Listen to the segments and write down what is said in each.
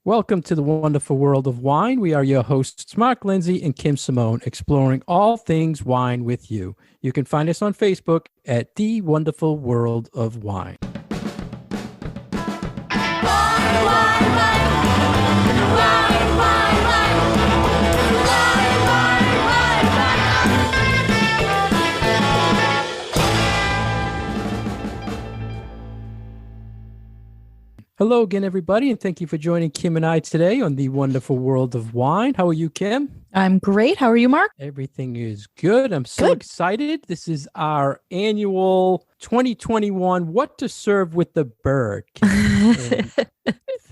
Welcome to the wonderful world of wine. We are your hosts, Mark Lindsay and Kim Simone, exploring all things wine with you. You can find us on Facebook at The Wonderful World of Wine. Hello again, everybody, and thank you for joining Kim and I today on The Wonderful World of Wine. How are you, Kim? I'm great. How are you, Mark? Everything is good. I'm so excited. This is our annual 2021 What to Serve with the Bird.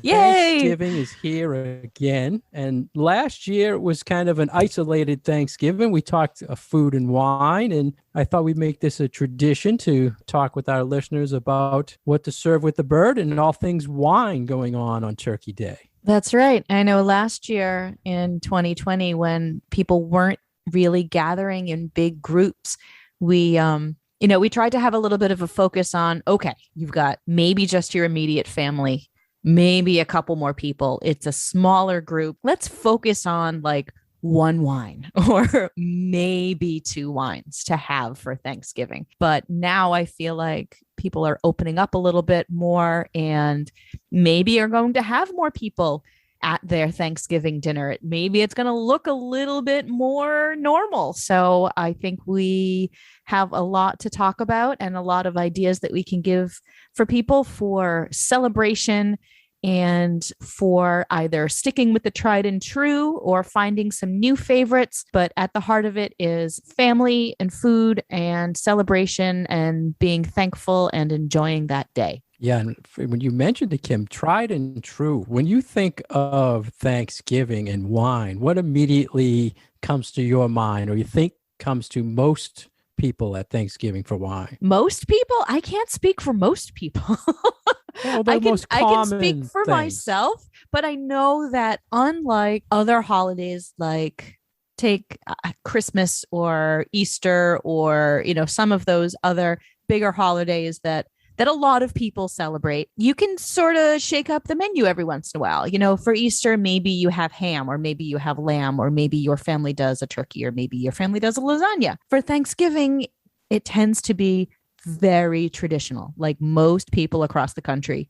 Yay! Thanksgiving is here again. And last year it was kind of an isolated Thanksgiving. We talked food and wine, and I thought we'd make this a tradition to talk with our listeners about what to serve with the bird and all things wine going on Turkey Day. That's right. I know last year in 2020, when people weren't really gathering in big groups, we tried to have a little bit of a focus on, okay, you've got maybe just your immediate family, maybe a couple more people. It's a smaller group. Let's focus on like one wine or maybe two wines to have for Thanksgiving. But now I feel like people are opening up a little bit more and maybe are going to have more people at their Thanksgiving dinner. Maybe it's going to look a little bit more normal. So I think we have a lot to talk about and a lot of ideas that we can give for people for celebration and for either sticking with the tried and true or finding some new favorites. But at the heart of it is family and food and celebration and being thankful and enjoying that day. Yeah, and when you mentioned it, Kim, tried and true, when you think of Thanksgiving and wine, what immediately comes to your mind or you think comes to most people at Thanksgiving for wine? Most people? I can't speak for most people. Well, I can speak for myself, but I know that unlike other holidays, like take Christmas or Easter or, some of those other bigger holidays that a lot of people celebrate, you can sort of shake up the menu every once in a while. For Easter, maybe you have ham or maybe you have lamb or maybe your family does a turkey or maybe your family does a lasagna. For Thanksgiving, it tends to be very traditional. Like most people across the country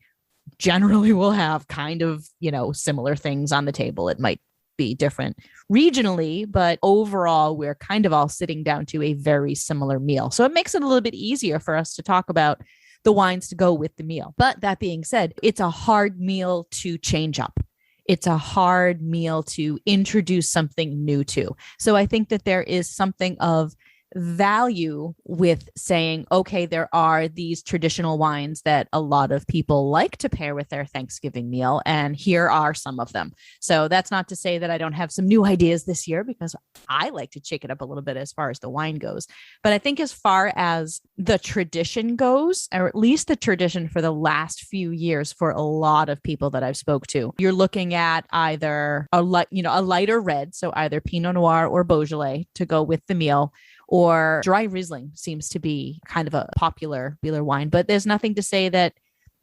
generally will have kind of, similar things on the table. It might be different regionally, but overall, we're kind of all sitting down to a very similar meal. So it makes it a little bit easier for us to talk about the wines to go with the meal. But that being said, it's a hard meal to change up. It's a hard meal to introduce something new to. So I think that there is something of value with saying, okay, there are these traditional wines that a lot of people like to pair with their Thanksgiving meal, and here are some of them. So that's not to say that I don't have some new ideas this year, because I like to shake it up a little bit as far as the wine goes. But I think as far as the tradition goes, or at least the tradition for the last few years for a lot of people that I've spoke to, you're looking at either a lighter red, so either Pinot Noir or Beaujolais to go with the meal, or dry Riesling seems to be kind of a popular wine. But there's nothing to say that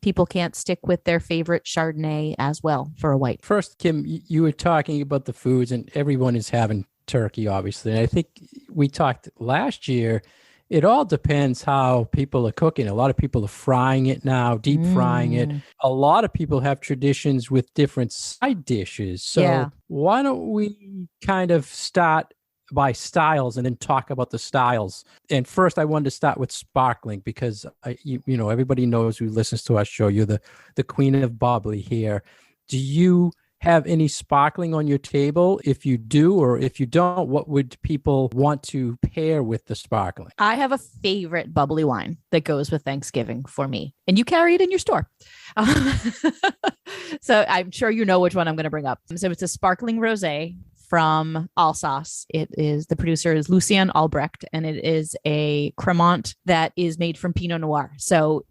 people can't stick with their favorite Chardonnay as well for a white. First, Kim, you were talking about the foods, and everyone is having turkey, obviously. And I think we talked last year, it all depends how people are cooking. A lot of people are frying it now, deep frying it. A lot of people have traditions with different side dishes. So why don't we kind of start by styles and then talk about the styles. And first I wanted to start with sparkling because everybody knows who listens to our show. You're the queen of bubbly here. Do you have any sparkling on your table? If you do, or if you don't, what would people want to pair with the sparkling? I have a favorite bubbly wine that goes with Thanksgiving for me, and you carry it in your store. So I'm sure you know which one I'm going to bring up. So it's a sparkling rosé from Alsace. The producer is Lucien Albrecht, and it is a Cremant that is made from Pinot Noir. So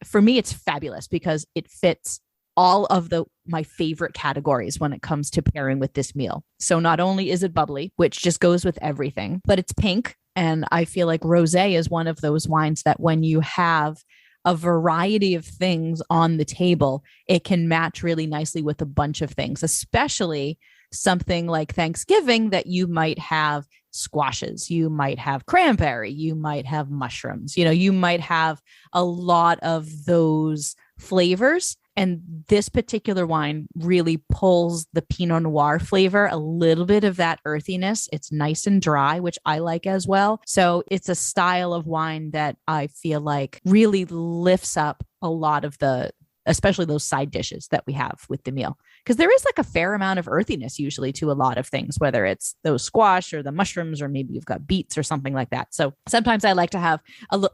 for me, it's fabulous because it fits all of my favorite categories when it comes to pairing with this meal. So not only is it bubbly, which just goes with everything, but it's pink. And I feel like rosé is one of those wines that when you have a variety of things on the table, it can match really nicely with a bunch of things, especially something like Thanksgiving that you might have squashes, you might have cranberry, you might have mushrooms, you might have a lot of those flavors. And this particular wine really pulls the Pinot Noir flavor, a little bit of that earthiness. It's nice and dry, which I like as well. So it's a style of wine that I feel like really lifts up a lot of especially those side dishes that we have with the meal. Because there is like a fair amount of earthiness usually to a lot of things, whether it's those squash or the mushrooms, or maybe you've got beets or something like that. So sometimes I like to have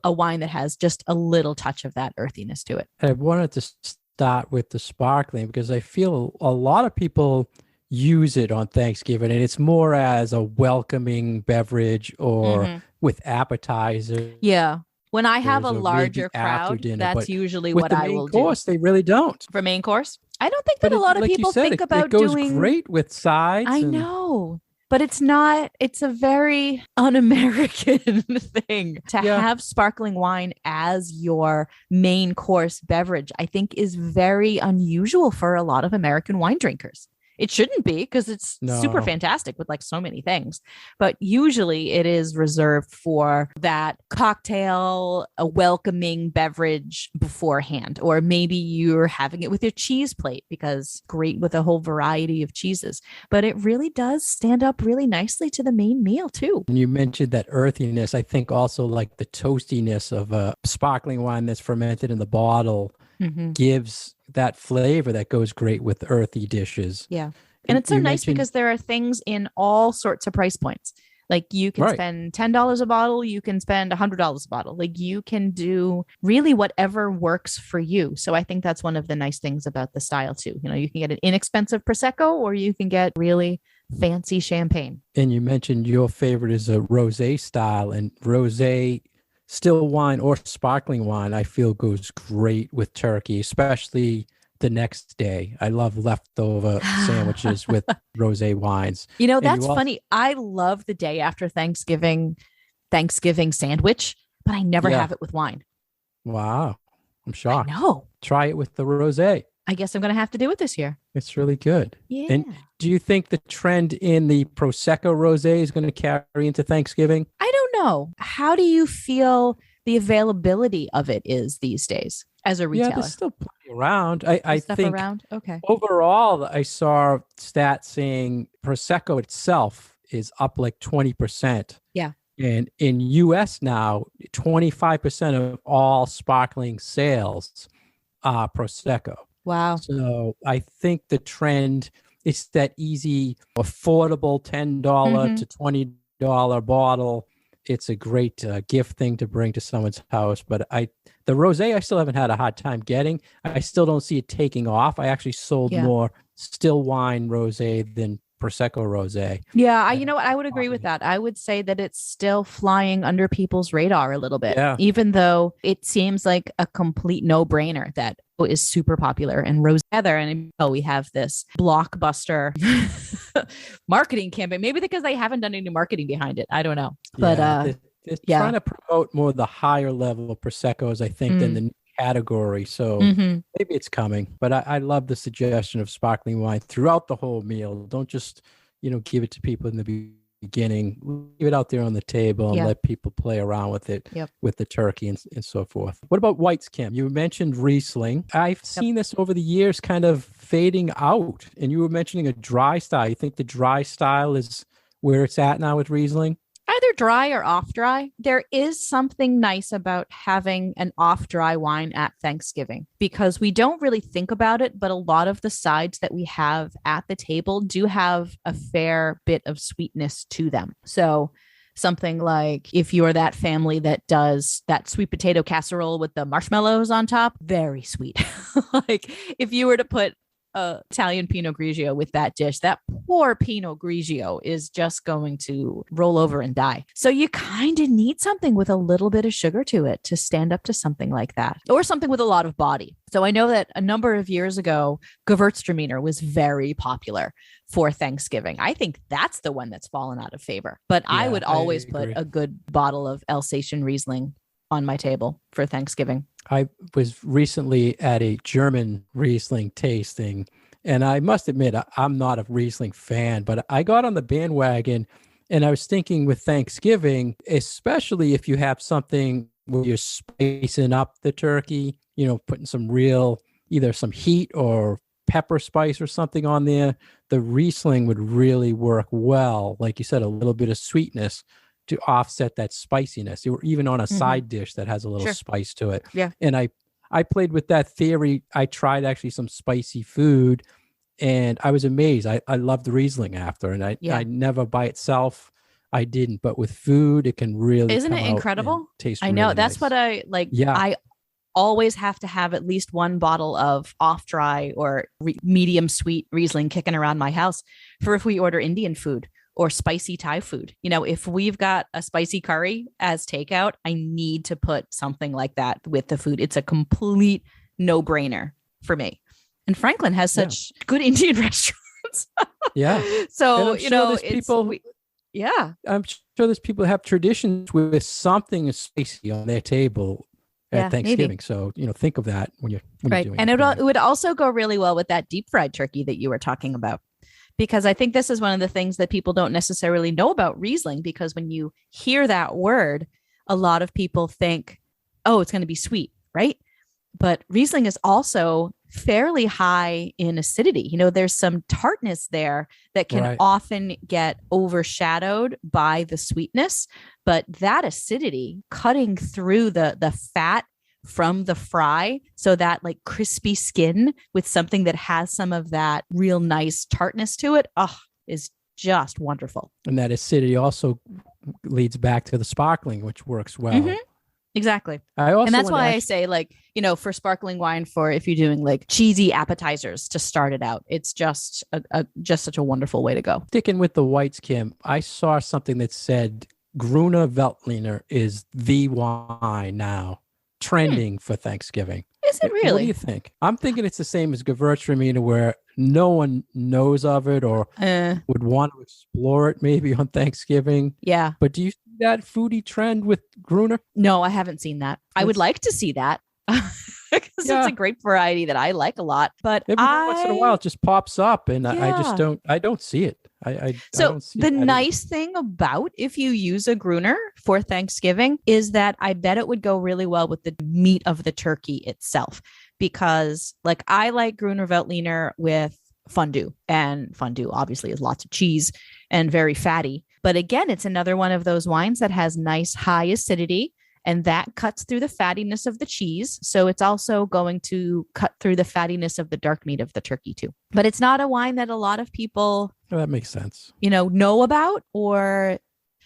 a wine that has just a little touch of that earthiness to it. I wanted to start with the sparkling because I feel a lot of people use it on Thanksgiving, and it's more as a welcoming beverage or with appetizers. Yeah. When I have a larger crowd, dinner, that's usually what I will do. With the main course, they really don't. For main course? I don't think that a lot of people think about doing. It goes great with sides. I know, but it's not. It's a very un-American thing to have sparkling wine as your main course beverage. I think is very unusual for a lot of American wine drinkers. It shouldn't be, because it's super fantastic with like so many things. But usually it is reserved for that cocktail, a welcoming beverage beforehand. Or maybe you're having it with your cheese plate, because great with a whole variety of cheeses. But it really does stand up really nicely to the main meal too. And you mentioned that earthiness. I think also like the toastiness of a sparkling wine that's fermented in the bottle gives that flavor that goes great with earthy dishes. Yeah. And it's so nice because there are things in all sorts of price points. Like you can spend $10 a bottle, you can spend $100 a bottle. Like you can do really whatever works for you. So I think that's one of the nice things about the style too. You can get an inexpensive Prosecco, or you can get really fancy champagne. And you mentioned your favorite is a rosé style, and rosé still wine or sparkling wine, I feel goes great with turkey, especially the next day. I love leftover sandwiches with rosé wines. That's funny. I love the day after Thanksgiving sandwich, but I never have it with wine. Wow. I'm shocked. I know. Try it with the rosé. I guess I'm going to have to do it this year. It's really good. Yeah. And do you think the trend in the Prosecco rosé is going to carry into Thanksgiving? I don't know. How do you feel the availability of it is these days as a retailer? Yeah, there's still plenty around. I think around? Okay. Overall, I saw stats saying Prosecco itself is up like 20%. Yeah. And in US now, 25% of all sparkling sales are Prosecco. Wow. So I think the trend is that easy, affordable $10 to $20 bottle. It's a great gift thing to bring to someone's house. But the rosé, I still haven't had a hard time getting. I still don't see it taking off. I actually sold more still wine rosé than Prosecco rosé. Yeah, you know what? I would agree with that. I would say that it's still flying under people's radar a little bit, even though it seems like a complete no-brainer that is super popular and rose together. And we have this blockbuster marketing campaign, maybe because they haven't done any marketing behind it. I don't know. But they're trying to promote more the higher level Proseccos, I think, than the category. So maybe it's coming. But I love the suggestion of sparkling wine throughout the whole meal. Don't just, give it to people in the beginning. Leave it out there on the table and let people play around with it, with the turkey and so forth. What about whites, Kim? You mentioned Riesling. I've seen this over the years kind of fading out. And you were mentioning a dry style. You think the dry style is where it's at now with Riesling? Either dry or off dry. There is something nice about having an off dry wine at Thanksgiving, because we don't really think about it, but a lot of the sides that we have at the table do have a fair bit of sweetness to them. So something like, if you're that family that does that sweet potato casserole with the marshmallows on top, very sweet. Like if you were to put Italian Pinot Grigio with that dish, that poor Pinot Grigio is just going to roll over and die. So you kind of need something with a little bit of sugar to it to stand up to something like that, or something with a lot of body. So I know that a number of years ago, Gewürztraminer was very popular for Thanksgiving. I think that's the one that's fallen out of favor. But I would always put a good bottle of Alsatian Riesling on my table for Thanksgiving. I was recently at a German Riesling tasting, and I must admit, I'm not a Riesling fan, but I got on the bandwagon and I was thinking with Thanksgiving, especially if you have something where you're spicing up the turkey, putting some real, either some heat or pepper spice or something on there, the Riesling would really work well. Like you said, a little bit of sweetness to offset that spiciness, or even on a side dish that has a little spice to it. Yeah. And I played with that theory. I tried actually some spicy food and I was amazed. I loved the Riesling after, and I never by itself, I didn't, but with food, it can really, isn't it incredible? Taste I know. really That's nice. What I like. Yeah. I always have to have at least one bottle of off dry or medium sweet Riesling kicking around my house for if we order Indian food or spicy Thai food. If we've got a spicy curry as takeout, I need to put something like that with the food. It's a complete no-brainer for me. And Franklin has such good Indian restaurants. Yeah. So, it's people. I'm sure there's people who have traditions with something spicy on their table at Thanksgiving. Maybe. So, think of that when you're doing and it would also go really well with that deep fried turkey that you were talking about. Because I think this is one of the things that people don't necessarily know about Riesling, because when you hear that word, a lot of people think, oh, it's going to be sweet, right? But Riesling is also fairly high in acidity. There's some tartness there that can often get overshadowed by the sweetness, but that acidity cutting through the fat from the fry, so that like crispy skin with something that has some of that real nice tartness to it, is just wonderful. And that acidity also leads back to the sparkling, which works well. Mm-hmm. Exactly. And that's why I say, like, for sparkling wine, for if you're doing like cheesy appetizers to start it out, it's just just such a wonderful way to go. Sticking with the whites, Kim, I saw something that said Gruner Veltliner is the wine now, trending for Thanksgiving. Is it really? What do you think? I'm thinking it's the same as Gewürztraminer, where no one knows of it or would want to explore it maybe on Thanksgiving. Yeah. But do you see that foodie trend with Gruner? No, I haven't seen that. I would like to see that. Because it's a great variety that I like a lot. But every once in a while it just pops up, and I just don't see it. So the nice thing about if you use a Gruner for Thanksgiving is that I bet it would go really well with the meat of the turkey itself, because like I like Gruner Veltliner with fondue, and fondue obviously is lots of cheese and very fatty. But again, it's another one of those wines that has nice high acidity, and that cuts through the fattiness of the cheese. So it's also going to cut through the fattiness of the dark meat of the turkey too. But it's not a wine that a lot of people, that makes sense, know about, or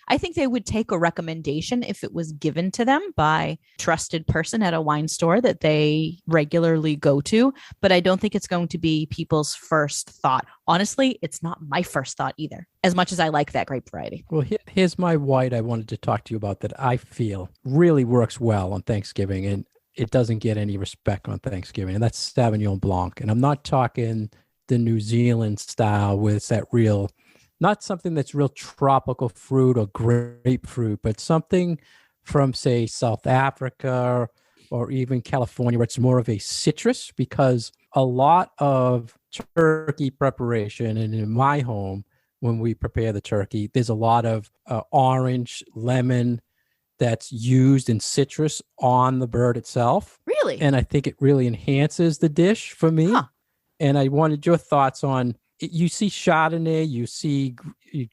I think they would take a recommendation if it was given to them by a trusted person at a wine store that they regularly go to. But I don't think it's going to be people's first thought. Honestly, it's not my first thought either, as much as I like that grape variety. Well, here's my white I wanted to talk to you about that I feel really works well on Thanksgiving, and it doesn't get any respect on Thanksgiving, and that's Sauvignon Blanc. And I'm not talking the New Zealand style with that real, not something that's real tropical fruit or grapefruit, but something from, say, South Africa or even California, where it's more of a citrus, because a lot of turkey preparation, and in my home, when we prepare the turkey, there's a lot of orange, lemon that's used in citrus on the bird itself. Really? And I think it really enhances the dish for me. Huh. And I wanted your thoughts on, you see Chardonnay, you see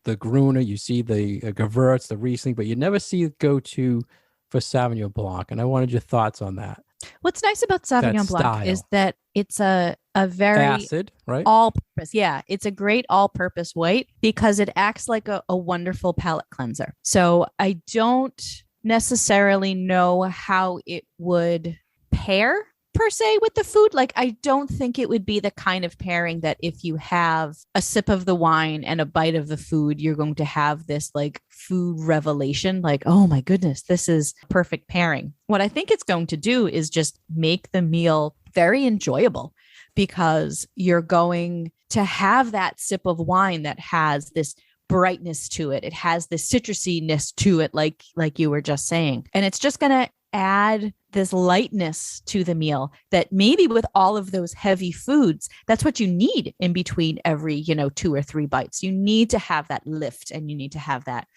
the Gruner, you see the Gewürz, the Riesling, but you never see it go to for Sauvignon Blanc. And I wanted your thoughts on that. What's nice about Sauvignon Blanc is that it's a very acid, right? All-purpose. Yeah, it's a great all-purpose white because it acts like a wonderful palate cleanser. So I don't necessarily know how it would pair per se with the food. Like, I don't think it would be the kind of pairing that if you have a sip of the wine and a bite of the food, you're going to have this like food revelation, like, oh my goodness, this is perfect pairing. What I think it's going to do is just make the meal very enjoyable, because you're going to have that sip of wine that has this brightness to it. It has this citrusiness to it, like you were just saying. And it's just going to add this lightness to the meal that maybe with all of those heavy foods, that's what you need in between every, 2 or 3 bites. You need to have that lift and you need to have that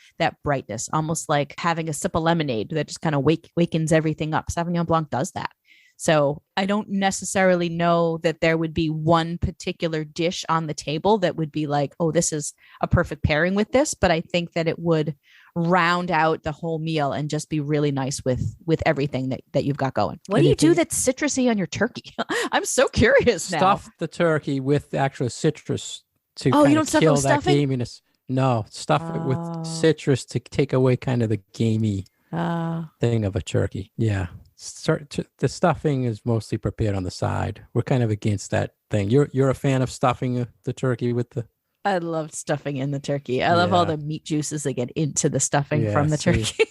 brightness, almost like having a sip of lemonade that just kind of wakens everything up. Sauvignon Blanc does that. So I don't necessarily know that there would be one particular dish on the table that would be like, oh, this is a perfect pairing with this. But I think that it would round out the whole meal and just be really nice with everything that you've got going. What do you do that's citrusy on your turkey? I'm so curious now. Stuff the turkey with actual citrus to you don't kill that stuffing? gaminess. No, stuff it with citrus to take away kind of the gamey thing of a turkey. Yeah. The stuffing is mostly prepared on the side. We're kind of against that thing. You're a fan of stuffing the turkey with the... I love stuffing in the turkey. I love all the meat juices that get into the stuffing from the turkey.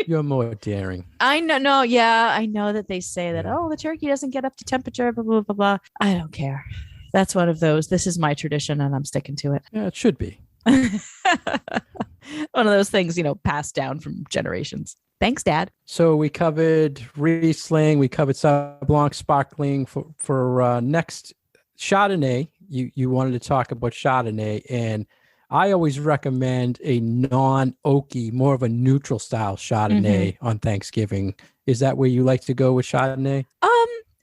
You're more daring. I know. No, yeah. I know that they say that, the turkey doesn't get up to temperature, blah, blah, blah, blah. I don't care. That's one of those. This is my tradition and I'm sticking to it. Yeah, it should be. One of those things, passed down from generations. Thanks, Dad. So we covered Riesling, we covered Sauv Blanc Sparkling. For next Chardonnay, you wanted to talk about Chardonnay, and I always recommend a non-oaky, more of a neutral style Chardonnay on Thanksgiving. Is that where you like to go with Chardonnay?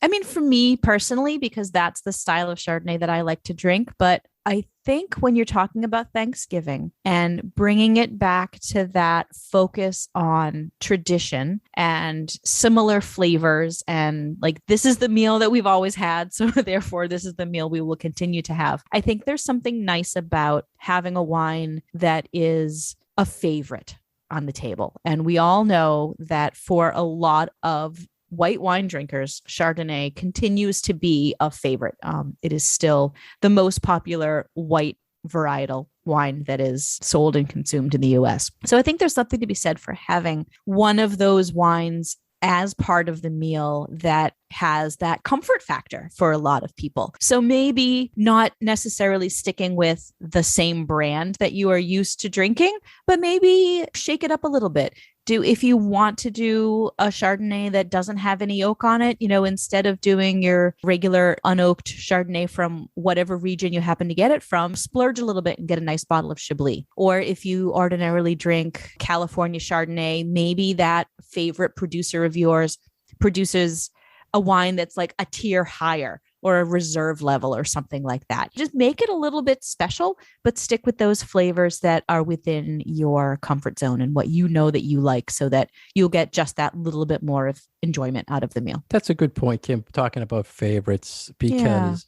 I mean, for me personally, because that's the style of Chardonnay that I like to drink. But I think when you're talking about Thanksgiving and bringing it back to that focus on tradition and similar flavors, and like, this is the meal that we've always had, so therefore this is the meal we will continue to have. I think there's something nice about having a wine that is a favorite on the table. And we all know that for a lot of white wine drinkers, Chardonnay continues to be a favorite. It is still the most popular white varietal wine that is sold and consumed in the US. So I think there's something to be said for having one of those wines as part of the meal that has that comfort factor for a lot of people. So maybe not necessarily sticking with the same brand that you are used to drinking, but maybe shake it up a little bit. If you want to do a Chardonnay that doesn't have any oak on it, instead of doing your regular unoaked Chardonnay from whatever region you happen to get it from, splurge a little bit and get a nice bottle of Chablis. Or if you ordinarily drink California Chardonnay, maybe that favorite producer of yours produces a wine that's like a tier higher or a reserve level or something like that. Just make it a little bit special, but stick with those flavors that are within your comfort zone and what you know that you like, so that you'll get just that little bit more of enjoyment out of the meal. That's a good point, Kim, talking about favorites, because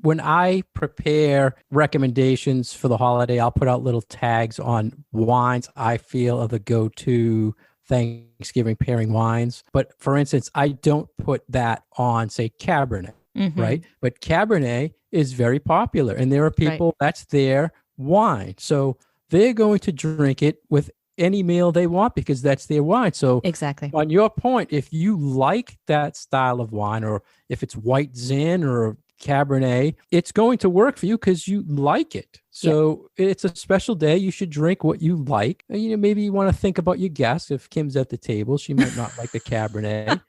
when I prepare recommendations for the holiday, I'll put out little tags on wines I feel are the go-to Thanksgiving pairing wines. But for instance, I don't put that on, say, Cabernet. Right. But Cabernet is very popular, and there are people that's their wine. So they're going to drink it with any meal they want because that's their wine. So exactly on your point, if you like that style of wine, or if it's white Zin or Cabernet, it's going to work for you because you like it. So it's a special day. You should drink what you like. And, maybe you want to think about your guests. If Kim's at the table, she might not like the Cabernet,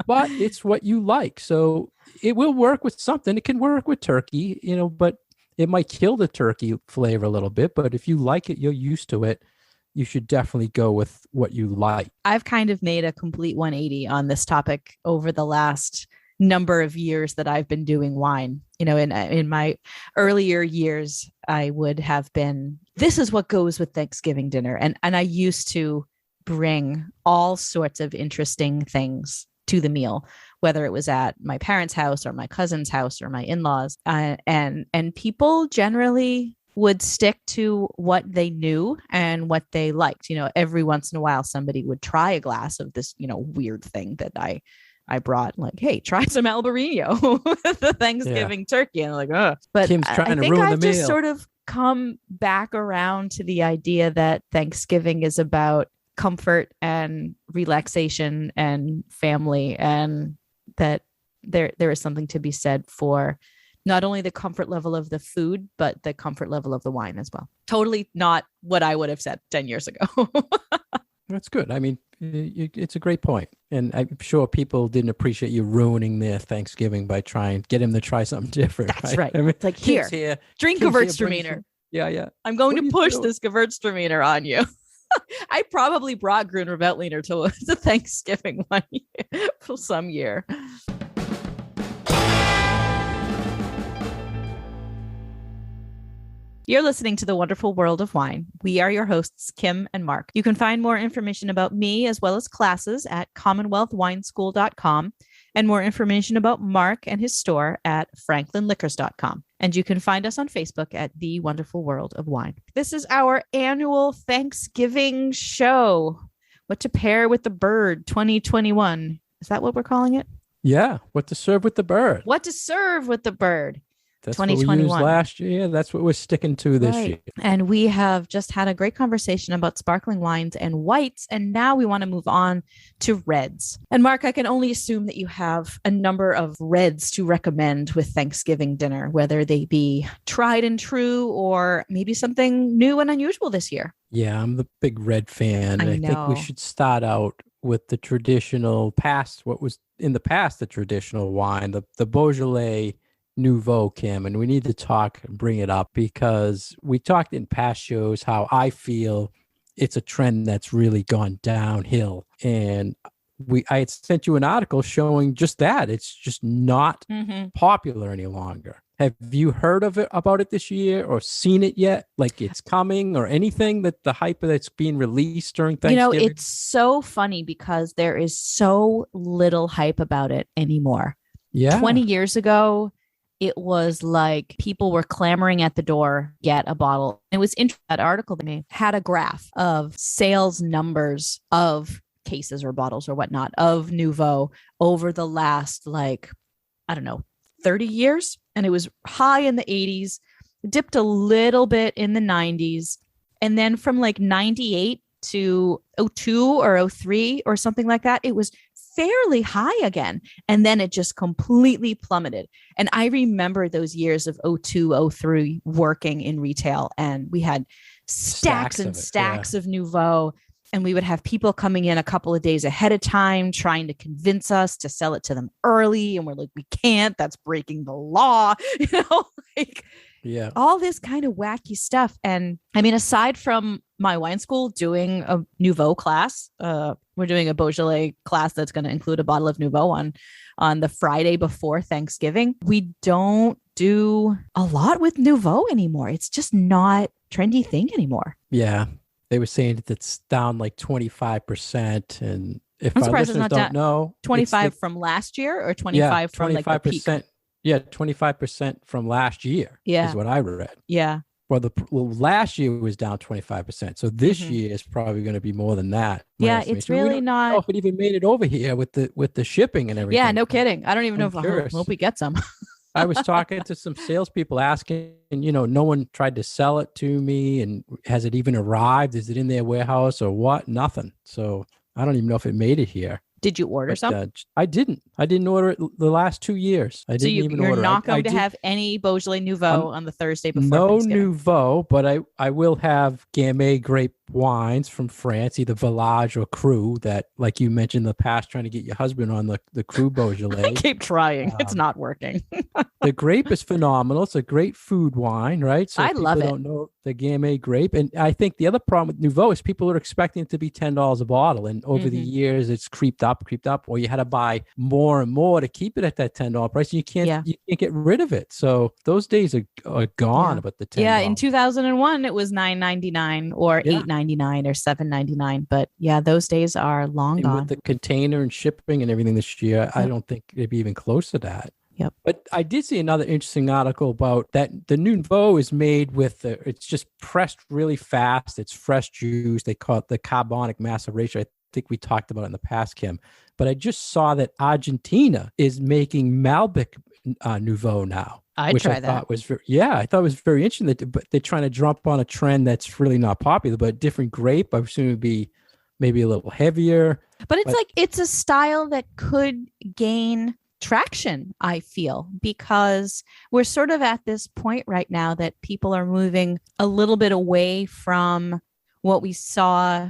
but it's what you like. So it will work with something. It can work with turkey, but it might kill the turkey flavor a little bit. But if you like it, you're used to it, you should definitely go with what you like. I've kind of made a complete 180 on this topic over the last number of years that I've been doing wine. In my earlier years, I would have been, this is what goes with Thanksgiving dinner. And I used to bring all sorts of interesting things to the meal, whether it was at my parents' house or my cousin's house or my in-laws. And people generally would stick to what they knew and what they liked. Every once in a while, somebody would try a glass of this, weird thing that I brought, like, hey, try some Albarino with the Thanksgiving turkey. And I'm like, oh, but Kim's trying to think ruin I've the meal. just sort of come back around to the idea that Thanksgiving is about comfort and relaxation and family, and that there is something to be said for not only the comfort level of the food, but the comfort level of the wine as well. Totally not what I would have said 10 years ago. That's good. I mean, it's a great point. And I'm sure people didn't appreciate you ruining their Thanksgiving by trying get him to try something different. That's right. I mean, it's like, Kim's here, drink Kim's here, Gewürztraminer. Yeah, yeah. I'm going What are to you push doing? this Gewürztraminer on you. I probably brought Gruner Veltliner to Thanksgiving one year for some year. You're listening to The Wonderful World of Wine. We are your hosts, Kim and Mark. You can find more information about me as well as classes at commonwealthwineschool.com and more information about Mark and his store at franklinliquors.com. And you can find us on Facebook at The Wonderful World of Wine. This is our annual Thanksgiving show. What to pair with the bird 2021. Is that what we're calling it? Yeah. What to serve with the bird. What to serve with the bird. That's what we used last year. That's what we're sticking to this year. And we have just had a great conversation about sparkling wines and whites. And now we want to move on to reds. And Mark, I can only assume that you have a number of reds to recommend with Thanksgiving dinner, whether they be tried and true or maybe something new and unusual this year. Yeah, I'm the big red fan. I think we should start out with the traditional what was in the past, the traditional wine, the Beaujolais Nouveau, Kim, and we need to talk and bring it up because we talked in past shows how I feel it's a trend that's really gone downhill. And I had sent you an article showing just that. It's just not popular any longer. Have you heard about it this year or seen it yet? Like it's coming or anything that the hype that's being released during Thanksgiving? It's so funny because there is so little hype about it anymore. Yeah. 20 years ago, it was like people were clamoring at the door, get a bottle. It was interesting. That article they made had a graph of sales numbers of cases or bottles or whatnot of Nouveau over the last, 30 years. And it was high in the 80s, dipped a little bit in the 90s. And then from 98 to 02 or 03 or something like that, it was fairly high again. And then it just completely plummeted. And I remember those years of 02, 03 working in retail. And we had stacks and stacks of Nouveau. And we would have people coming in a couple of days ahead of time, trying to convince us to sell it to them early. And we're like, we can't, that's breaking the law, yeah, all this kind of wacky stuff. And I mean, aside from my wine school doing a Nouveau class, we're doing a Beaujolais class that's going to include a bottle of Nouveau on the Friday before Thanksgiving. We don't do a lot with Nouveau anymore. It's just not a trendy thing anymore. Yeah. They were saying that it's down 25%. And if I'm our surprised listeners don't know, 25 from last year or 25 from 25%. The peak? Yeah, 25% from last year is what I read. Yeah. Well, last year was down 25%. So this year is probably going to be more than that. Yeah, it's really not. Know if it even made it over here with the shipping and everything. Yeah, no kidding. I don't even know if I hope we get some. I was talking to some salespeople asking, no one tried to sell it to me. And has it even arrived? Is it in their warehouse or what? Nothing. So I don't even know if it made it here. Did you order some? I didn't. I didn't order it the last 2 years. You're not going to have any Beaujolais Nouveau on the Thursday before Thanksgiving? No Nouveau, but I will have Gamay grape wines from France, either Village or Cru, that, like you mentioned in the past, trying to get your husband on the Cru Beaujolais. I keep trying. It's not working. The grape is phenomenal. It's a great food wine, right? So I love it. People don't know the Gamay grape. And I think the other problem with Nouveau is people are expecting it to be $10 a bottle. And over the years, it's creeped up, or you had to buy more and more to keep it at that $10 price. And you can't get rid of it. So those days are gone about the $10. Yeah, in 2001, it was $9.99 or $8.99 or $7.99. But yeah, those days are long gone. With the container and shipping and everything this year, I don't think it'd be even close to that. Yep. But I did see another interesting article about that the Nouveau is made with it's just pressed really fast. It's fresh juice. They call it the carbonic maceration. I think we talked about it in the past, Kim. But I just saw that Argentina is making Malbec Nouveau now. I thought was very interesting. But they're trying to jump on a trend that's really not popular, but different grape. I assume it would be maybe a little heavier. But it's a style that could gain traction, I feel, because we're sort of at this point right now that people are moving a little bit away from what we saw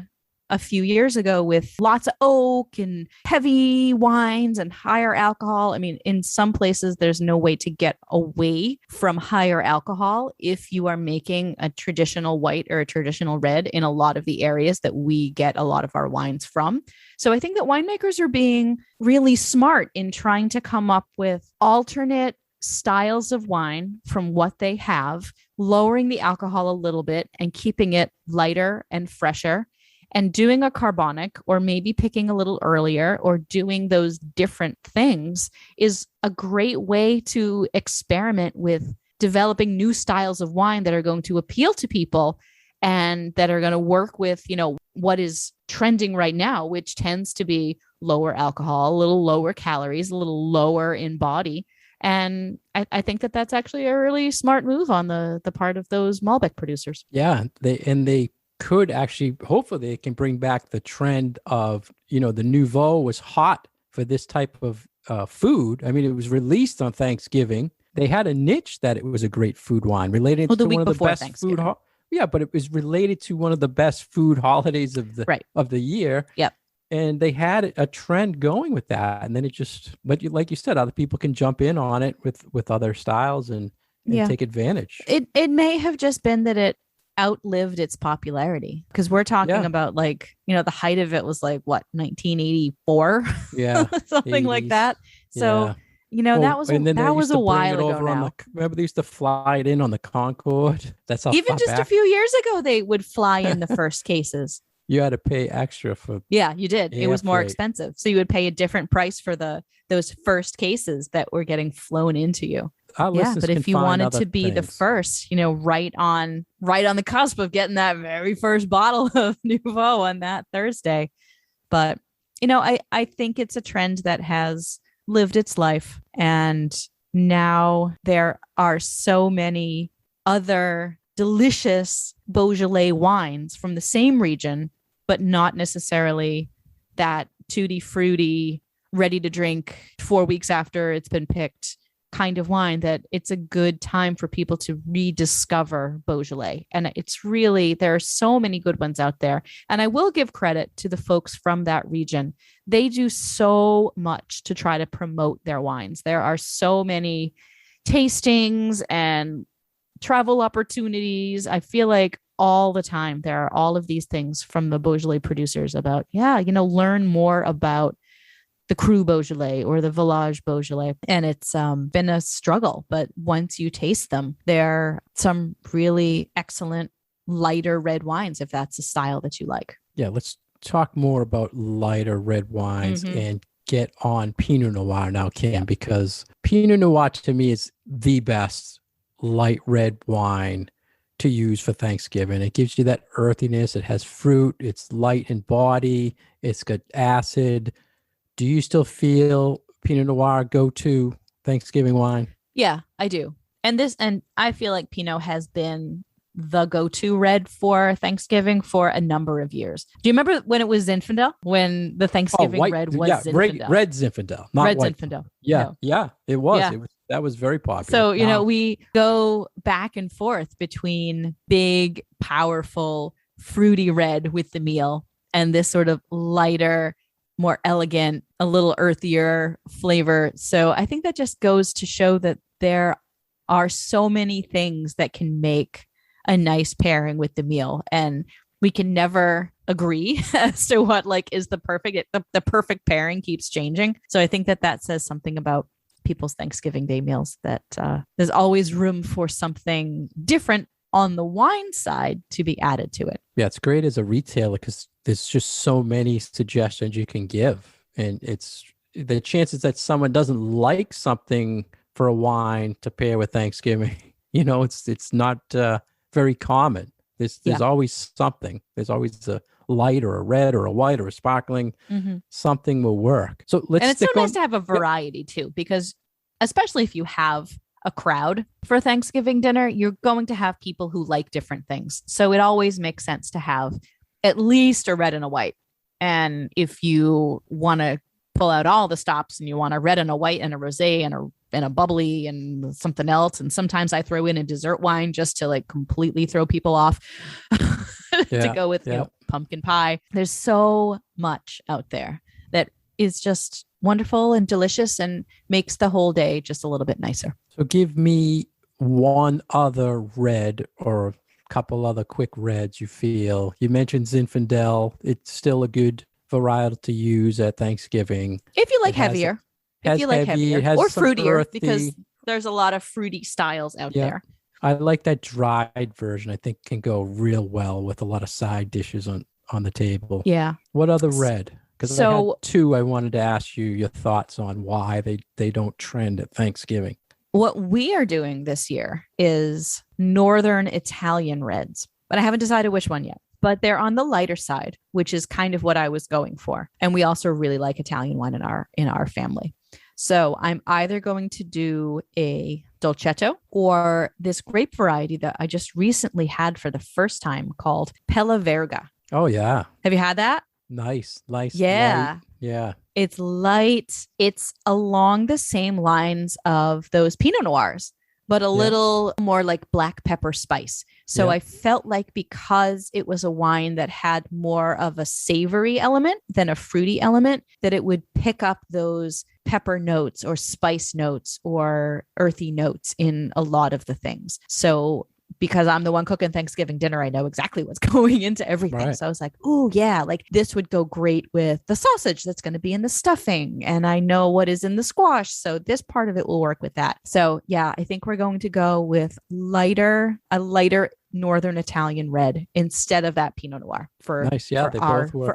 a few years ago with lots of oak and heavy wines and higher alcohol. I mean, in some places, there's no way to get away from higher alcohol if you are making a traditional white or a traditional red in a lot of the areas that we get a lot of our wines from. So I think that winemakers are being really smart in trying to come up with alternate styles of wine from what they have, lowering the alcohol a little bit and keeping it lighter and fresher, and doing a carbonic or maybe picking a little earlier or doing those different things is a great way to experiment with developing new styles of wine that are going to appeal to people and that are going to work with, what is trending right now, which tends to be lower alcohol, a little lower calories, a little lower in body. And I think that that's actually a really smart move on the part of those Malbec producers. Yeah, they could actually, hopefully they can bring back the trend of, the Nouveau was hot for this type of food. I mean, it was released on Thanksgiving. They had a niche that it was a great food wine related to one of the best food. Yeah, but it was related to one of the best food holidays of the year. Yep. And they had a trend going with that. And then it just, but like you said, other people can jump in on it with other styles and take advantage. It may have just been that it outlived its popularity, because we're talking about the height of it was like what, 1984? Yeah. Something 80s. like that. So, that was a while ago now. Remember they used to fly it in on the Concorde? That's how even just back. A few years ago, they would fly in the first cases. You had to pay extra for. Yeah, you did. It was more expensive. So you would pay a different price for those first cases that were getting flown into you. Yeah, but if you wanted to be the first, right on the cusp of getting that very first bottle of Nouveau on that Thursday. But, I think it's a trend that has lived its life. And now there are so many other delicious Beaujolais wines from the same region, but not necessarily that tutti fruity, ready to drink 4 weeks after it's been picked kind of wine, that it's a good time for people to rediscover Beaujolais. And it's really, there are so many good ones out there. And I will give credit to the folks from that region. They do so much to try to promote their wines. There are so many tastings and travel opportunities. I feel like all the time there are all of these things from the Beaujolais producers about, learn more about the Cru Beaujolais or the Village Beaujolais. And it's been a struggle, but once you taste them, they're some really excellent lighter red wines, if that's a style that you like. Yeah, let's talk more about lighter red wines and get on Pinot Noir now, Kim, because Pinot Noir to me is the best light red wine to use for Thanksgiving. It gives you that earthiness. It has fruit. It's light in body. It's got acid. Do you still feel Pinot Noir go-to Thanksgiving wine? Yeah, I do. And I feel like Pinot has been the go-to red for Thanksgiving for a number of years. Do you remember when it was Zinfandel? When the Thanksgiving red was Zinfandel? Red Zinfandel, not red white. Zinfandel. Yeah, no. yeah, it was. Yeah. That was very popular. So, we go back and forth between big, powerful, fruity red with the meal and this sort of lighter, more elegant, a little earthier flavor. So I think that just goes to show that there are so many things that can make a nice pairing with the meal. And we can never agree as to what is the perfect pairing keeps changing. So I think that says something about people's Thanksgiving Day meals, that there's always room for something different on the wine side to be added to it. Yeah, it's great as a retailer because there's just so many suggestions you can give. And it's the chances that someone doesn't like something for a wine to pair with Thanksgiving, it's not very common. There's always something. There's always a light or a red or a white or a sparkling. Something will work. So let's. And it's so nice to have a variety too, because especially if you have a crowd for Thanksgiving dinner, you're going to have people who like different things. So it always makes sense to have at least a red and a white. And if you want to pull out all the stops and you want a red and a white and a rosé and a bubbly and something else, and sometimes I throw in a dessert wine just to completely throw people off to go with pumpkin pie. There's so much out there that is just wonderful and delicious and makes the whole day just a little bit nicer. So give me one other red or a couple other quick reds you feel. You mentioned Zinfandel. It's still a good varietal to use at Thanksgiving. If you like heavier. If you like heavier or fruitier, because there's a lot of fruity styles out there. I like that dried version. I think can go real well with a lot of side dishes on the table. Yeah. What other red? Because I had two I wanted to ask you your thoughts on why they don't trend at Thanksgiving. What we are doing this year is Northern Italian reds, but I haven't decided which one yet. But they're on the lighter side, which is kind of what I was going for. And we also really like Italian wine in our family. So I'm either going to do a Dolcetto or this grape variety that I just recently had for the first time called Pella Verga. Oh, yeah. Have you had that? Nice. Yeah. Light. Yeah. It's light. It's along the same lines of those Pinot Noirs, but a little more like black pepper spice. So I felt like because it was a wine that had more of a savory element than a fruity element, that it would pick up those pepper notes or spice notes or earthy notes in a lot of the things. So because I'm the one cooking Thanksgiving dinner, I know exactly what's going into everything. Right. So I was like, oh yeah, like this would go great with the sausage that's going to be in the stuffing. And I know what is in the squash. So this part of it will work with that. So yeah, I think we're going to go with a lighter Northern Italian red instead of that Pinot Noir for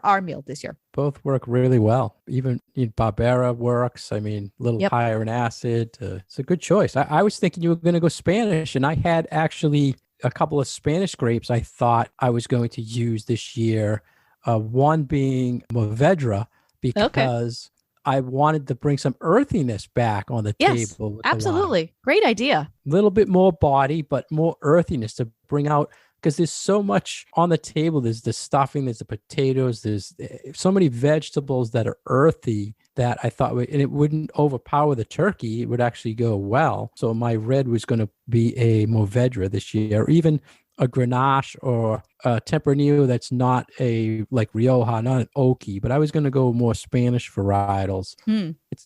our meal this year. Both work really well. Even Barbera works. I mean, a little higher in acid. It's a good choice. I was thinking you were going to go Spanish, and I had actually a couple of Spanish grapes I thought I was going to use this year. One being Mourvedre, because I wanted to bring some earthiness back on the table. Absolutely. Great idea. A little bit more body, but more earthiness to bring out, because there's so much on the table. There's the stuffing, there's the potatoes, there's so many vegetables that are earthy that I thought, and it wouldn't overpower the turkey. It would actually go well. So my red was going to be a Mourvedre this year, or even a Grenache or a Tempranillo that's not a like Rioja, not an oaky, but I was going to go more Spanish varietals.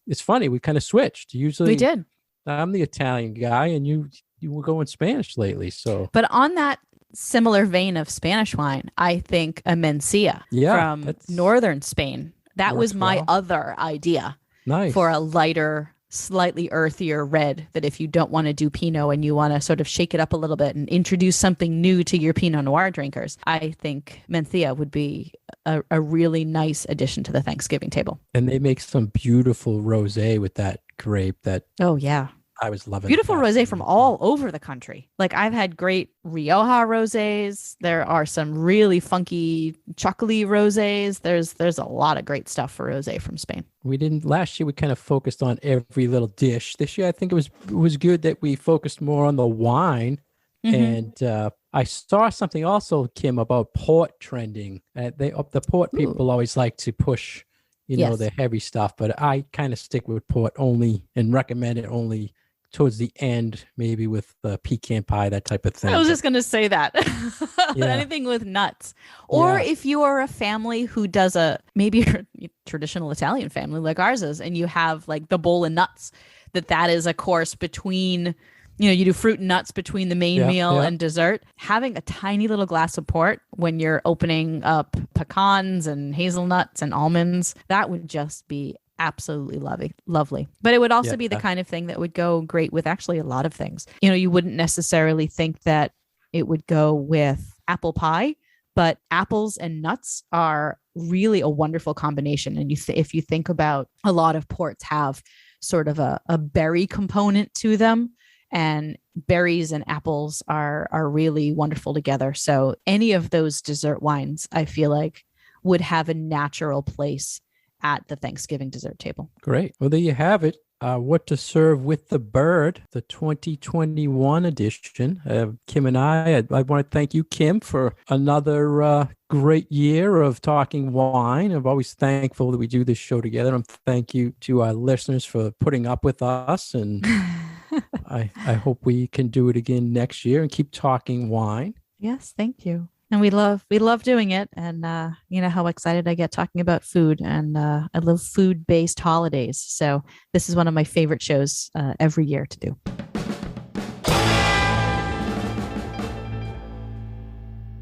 It's funny. We kind of switched. Usually we did. I'm the Italian guy and you were going Spanish lately. So, but on that similar vein of Spanish wine, I think a Mencia from northern Spain. That was my other idea for a lighter, slightly earthier red, that if you don't want to do Pinot and you want to sort of shake it up a little bit and introduce something new to your Pinot Noir drinkers, I think Mencia would be a really nice addition to the Thanksgiving table. And they make some beautiful rosé with that grape that I was loving. Beautiful rosé from all over the country. Like I've had great Rioja rosés. There are some really funky chocolatey rosés. There's a lot of great stuff for rosé from Spain. Last year we kind of focused on every little dish. This year I think it was good that we focused more on the wine. And I saw something also, Kim, about port trending. The port people always like to push, the heavy stuff, but I kind of stick with port only and recommend it only towards the end, maybe with the pecan pie, that type of thing. I was just going to say that. Anything with nuts. Or if you are a family who does maybe a traditional Italian family like ours is, and you have like the bowl of nuts, that is a course between, you do fruit and nuts between the main meal and dessert. Having a tiny little glass of port when you're opening up pecans and hazelnuts and almonds, that would just be absolutely lovely. But it would also be the kind of thing that would go great with actually a lot of things. You wouldn't necessarily think that it would go with apple pie, but apples and nuts are really a wonderful combination. And if you think about, a lot of ports have sort of a berry component to them, and berries and apples are really wonderful together. So any of those dessert wines, I feel like, would have a natural place at the Thanksgiving dessert table. Great. Well, there you have it. What to serve with the bird, the 2021 edition. Kim and I want to thank you, Kim, for another great year of talking wine. I'm always thankful that we do this show together. And thank you to our listeners for putting up with us. And I hope we can do it again next year and keep talking wine. Yes, thank you. And we love doing it. And you know how excited I get talking about food. And I love food-based holidays. So this is one of my favorite shows every year to do.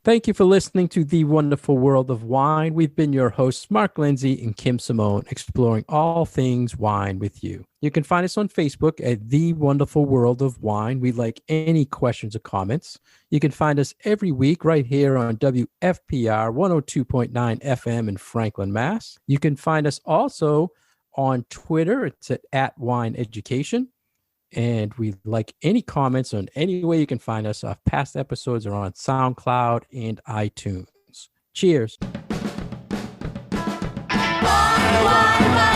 Thank you for listening to The Wonderful World of Wine. We've been your hosts, Mark Lindsay and Kim Simone, exploring all things wine with you. You can find us on Facebook at The Wonderful World of Wine. We like any questions or comments. You can find us every week right here on WFPR 102.9 FM in Franklin, Mass. You can find us also on Twitter. It's at Wine Education. And we like any comments on any way you can find us. Our past episodes are on SoundCloud and iTunes. Cheers. Wine, wine, wine.